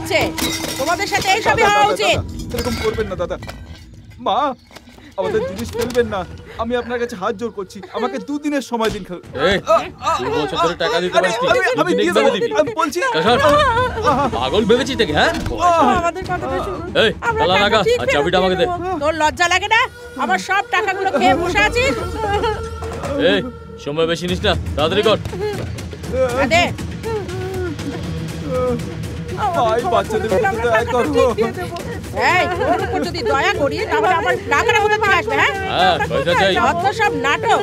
হচ্ছে? তোমাদের সাথে এইসবই হওয়া উচিত। এরকম করবেন না দাদা। মা, আমাদের জিনিস ফেলবেন না, আমি আপনার কাছে হাত জোড় করছি, আমাকে 2 দিনের সময় দিন। এই 2 বছর ধরে টাকা দিতে পারছিস, আমি দিয়ে দেবো, আমি বলছি। পাগল ভেবেছিস নাকি? হ্যাঁ, আমাদের কথাটা শুনুন। এই তালা লাগা আর চাবিটা আমাকে দে। তোর লজ্জা লাগে না? আমার সব টাকাগুলো খেয়ে বসে আছিস। এই সময় বেশি নিস না, তাড়াতাড়ি কর। দে। ভাই, বাচ্চাদের উপর দয়া করো। এই, তোর উপর যদি দয়া করি তাহলে আমার টাকাটা কোথা থেকে আসবে? হ্যাঁ, পয়সা চাই। যত সব নাটক।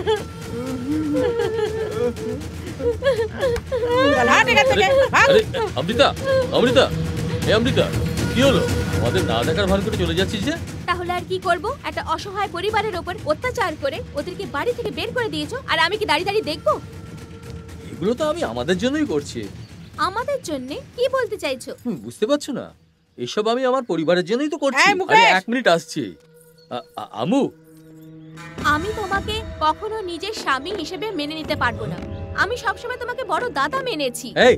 চল হাট এখান থেকে। আরে অমৃতা, অমৃতা, এই অমৃতা, কি হলো? আমাদের না দেখার ভান করে চলে যাচ্ছিস যে? তাহলে আর কি করব? একটা অসহায় পরিবারের উপর অত্যাচার করে ওদেরকে বাড়ি থেকে বের করে দিয়েছো, আর আমি কি দাঁড়িয়ে দাঁড়িয়ে দেখবো? এগুলো তো আমি আমাদের জন্যই করছি। আমাদের জন্য কি বলতে চাইছো? বুঝতে পারছো না? এসব আমি আমার পরিবারের জন্যই তো করছি। এই মুকেশ! আরে 1 মিনিট আসছি। আমু, আমি তোমাকে কখনো নিজের স্বামী হিসেবে মেনে নিতে পারবো না। আমি সবসময় তোমাকে বড় দাদা মেনেছি। এই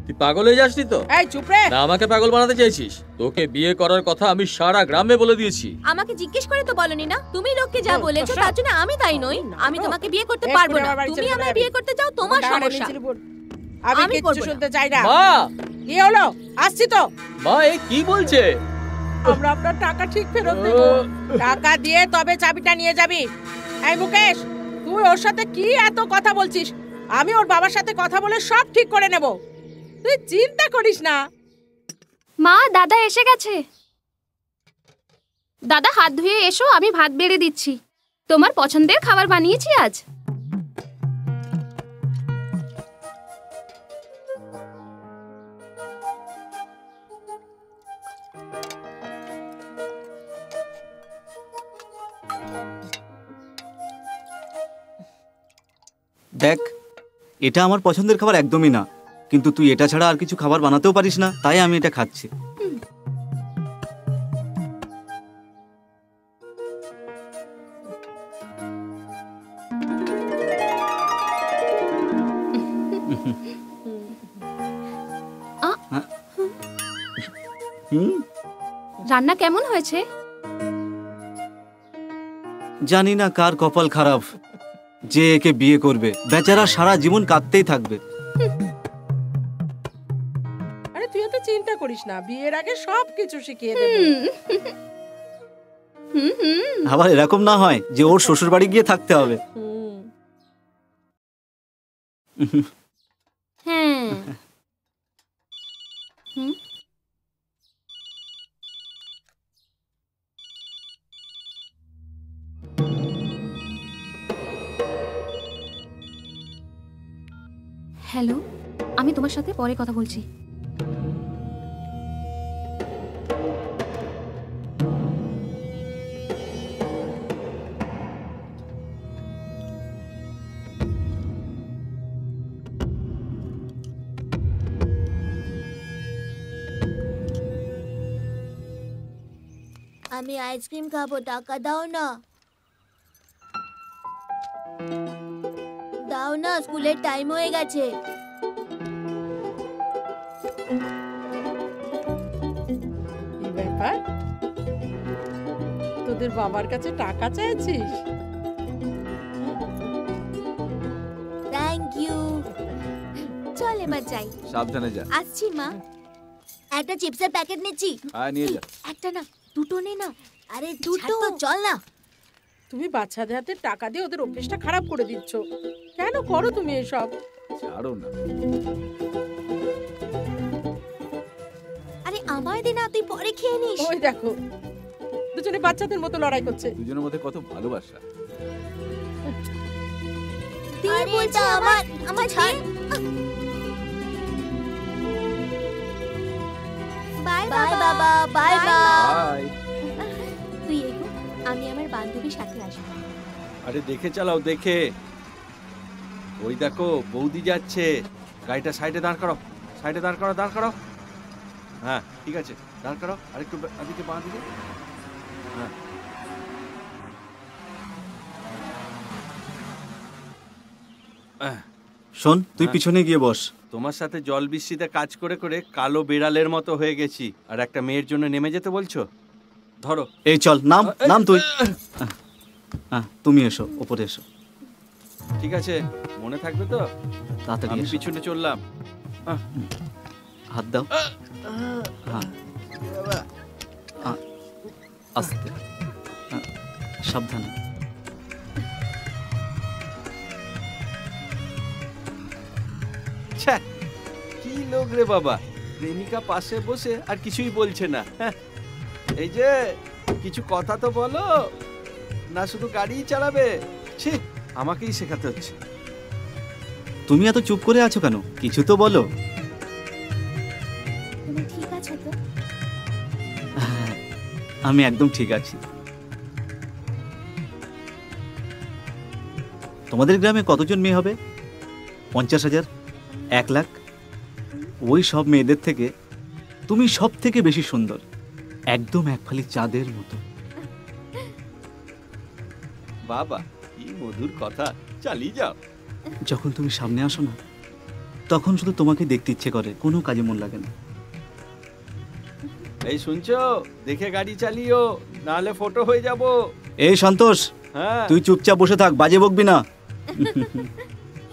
তুই পাগল হয়ে যাসনি তো? এই চুপ রে। না আমাকে পাগল বানাতে চাইছিস? তোকে বিয়ে করার কথা আমি সারা গ্রামে বলে দিয়েছি। আমাকে জিজ্ঞেস করে তো বলনি না? তুমি লোককে যা বলেছো তার জন্য আমি তাই নই। আমি তোমাকে বিয়ে করতে পারবো না। তুমি আমায় বিয়ে করতে চাও, তোমার সমস্যা। আমি কিছু শুনতে চাই না। মা, কি হলো? আসছি তো। মা এই কি বলছে? আমরা আপনার টাকা ঠিক ফেরত দেব। টাকা দিয়ে তবে চাবিটা নিয়ে যাবি। এই মুকেশ, তুই ওর সাথে কি এত কথা বলছিস? আমি ওর বাবার সাথে কথা বলে সব ঠিক করে নেব, তুই চিন্তা করিস না। মা, দাদা এসে গেছে। দাদা হাত ধুয়ে এসো, আমি ভাত বেড়ে দিচ্ছি। তোমার পছন্দের খাবার বানিয়েছি আজ। দেখ, এটা আমার পছন্দের খাবার একদমই না, কিন্তু তুই এটা ছাড়া আর কিছু খাবার বানাতেও পারিস না, তাই আমি এটা খাচ্ছি। রান্না কেমন হয়েছে? জানি না কার কপাল খারাপ যে একে বিয়ে করবে। বেচারা সারা জীবন কাঁদতেই থাকবে। আরে তুই এত চিন্তা করিস না, বিয়ের আগে সব কিছু শিখিয়ে দেব। আবার এরকম না হয় যে ওর শ্বশুর বাড়ি গিয়ে থাকতে হবে। হ্যাঁ। হ্যালো, আমি তোমার সাথে পরে কথা বলছি। আমি আইসক্রিম খাবো, টাকা দাও না। দাও না, স্কুলের টাইম হয়ে গেছে। কি ব্যাপার, তোদের বাবার কাছে টাকা চাইছিস? Thank you. চল এবার যাই। সাবধানে যা। আসছি মা। একটা চিপসের প্যাকেট নিচ্ছি। হ্যাঁ নিয়ে যা। একটা না, দুটো নে না। আরে দুটো, চল না। তুমি বাচ্চাদের হাতে টাকা দিয়ে ওদের অভ্যেসটা খারাপ করে দিচ্ছ। কেন করো তুমি এসব? ছাড়ো না। আরে আমায় দে না, তুই পরে খেয়ে নিস। ওই দেখো, দুজনে বাচ্চাদের মতো লড়াই করছে। দুজনের মধ্যে কত ভালোবাসা। তুই বলছিস আমার ছাড়। বাই বাবা, বাই বাই। তুই এগো, আমি আমার বান্ধবীর সাথে আসবো। আরে দেখে চালাও, দেখে। ওই দেখো বৌদি যাচ্ছে। গাড়িটা সাইডে দাঁড় করো, সাইডে দাঁড় করো, দাঁড় করো। হ্যাঁ ঠিক আছে, দাঁড় করো। আরেকটু এদিকে, বাঁ দিকে। হ্যাঁ শোন, তুই পিছনে গিয়ে বস। তোমার সাথে জল বৃষ্টিতে কাজ করে করে কালো বেড়ালের মতো হয়ে গেছি, আর একটা মেয়ের জন্য নেমে যেতে বলছো? ধরো। এই চল, নাম নাম তুই। তুমি এসো, ওপরে এসো। ঠিক আছে, মনে থাকবে তো? তাড়াতাড়ি আমি এসো। পিছনে চললাম। হাত দাও। হ্যাঁ, আস্তে, সাবধানে। ছ্যা, কি লোক রে বাবা, প্রেমিকা পাশে বসে আর কিছুই বলছে না। হ্যাঁ, এই যে কিছু কথা তো বলো না, শুধু গাড়িই চালাবে। ছি, আমাকেই শেখাতে হচ্ছে। তুমি এত চুপ করে আছো কেন? কিছু তো বলো। তুমি ঠিক আছো তো? হ্যাঁ, আমি একদম ঠিক আছি। তোমাদের গ্রামে কতজন মেয়ে হবে? 50,000, 1 লাখ? ওই সব মেয়েদের থেকে তুমি সব থেকে বেশি সুন্দর, একদম এক ফালি চাঁদের মতো। বাবা, কি মধুর কথা, চালিয়ে যাও। যখন তুমি সামনে আসো না, তখন শুধু তোমাকে দেখতে ইচ্ছে করে, কোনো কাজে মন লাগে না। এই শুনছো, দেখে গাড়ি চালিও, নাহলে ফটো হয়ে যাব। এই সন্তোষ, হ্যাঁ, তুই চুপচাপ বসে থাক, বাজে বকবি না।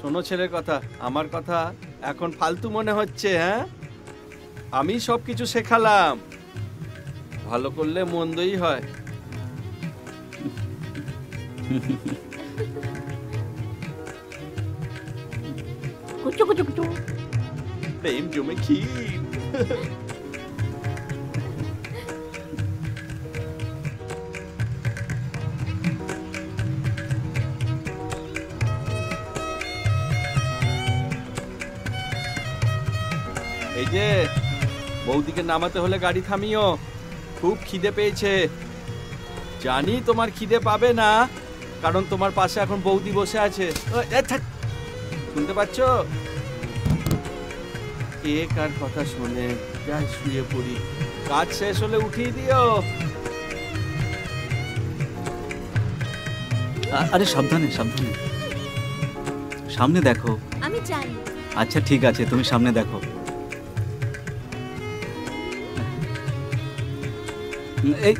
শোনো ছেলের কথা, আমার কথা এখন ফালতু মনে হচ্ছে? হ্যাঁ, আমি সব কিছু শেখালাম, ভালো করলে মন্দই হয়। কুচু কুচু কুচু। প্রেম জমে ক্ষীর। এই যে বৌদিকে নামাতে হলে গাড়ি থামিও, খুব খিদে পেয়েছে। জানি তোমার খিদে পাবে না, কারণ তোমার পাশে এখন বৌদি বসে আছে। শুনতে পাচ্ছ? কে কার কথা শুনে? যাই শুয়ে পড়ি, কাজ শেষ হলে উঠিয়ে দিও। আরে সাবধানে, সাবধানে। সামনে দেখো। আমি জানি। আচ্ছা ঠিক আছে, তুমি সামনে দেখো। এই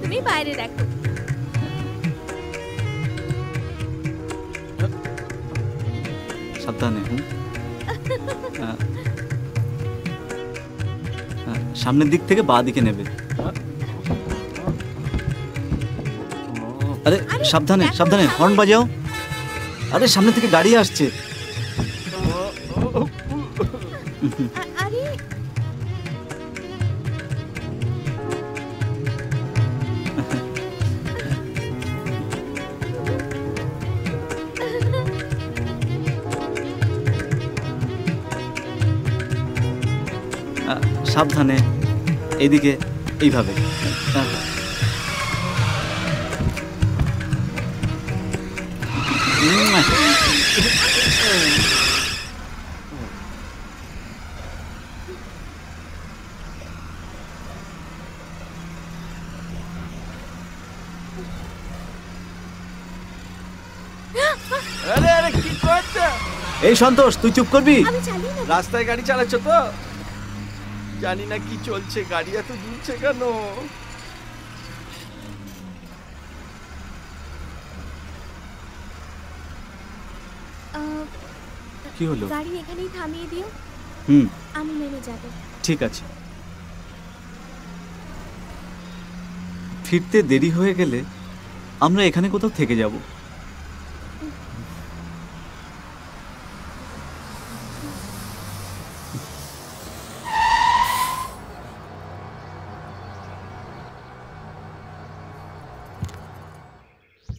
তুমি বাইরে দেখো। সাবধানে। সামনের দিক থেকে বাঁ দিকে নেবে। আরে সাবধানে, সাবধানে, হর্ন বাজাও। আরে সামনে থেকে গাড়ি আসছে। আরে সাবধানে, এইদিকে, এইভাবে। আরে আরে, কি করছো? এই সন্তোষ, তুই চুপ করবি? আমি চালিয়ে নেব। রাস্তায় গাড়ি চালাচ্ছ তো? জানি না কি চলছে, গাড়ি এত দুলছে কেন? কি হলো? গাড়ি এখানেই থামিয়ে দিও, আমি নেমে যাব। ঠিক আছে। ফিরতে দেরি হয়ে গেলে আমরা এখানে কোথাও থেকে যাব।